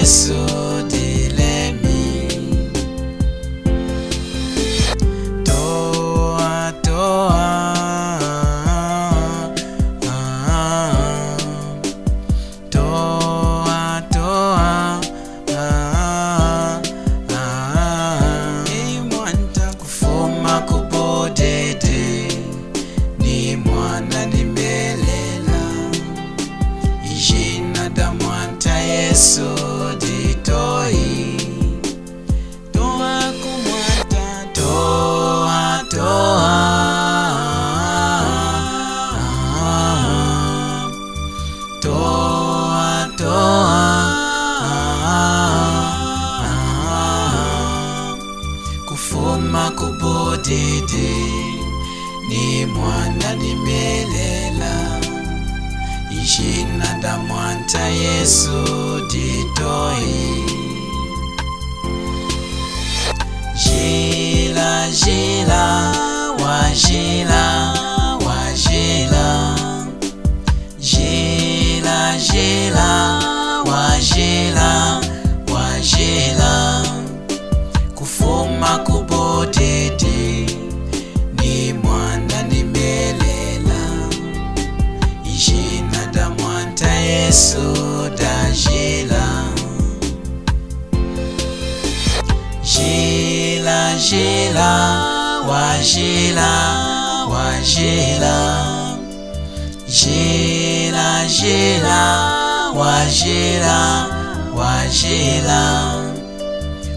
Yesu dilemi toa toa toa toa imwanta kufuma kubodede ni mwana nimelela ijina da mwanta Yesu ditoi toa kumwanta toa toa toa toa kufuma kubodede ni mwana nimelela ijina da mwanta Yesu ditoi jila jila wajila wajila jila jila wajila wajila kufuma kubodede ni mwana nimelela ijina da mwanta Yesu dajila jila jila wajila wajila jila jila wajila wajila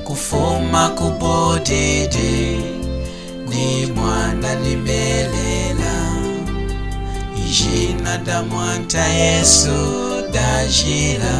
kufuma kubodede ni mwana nimelela ijina da mwanta Yesu dajila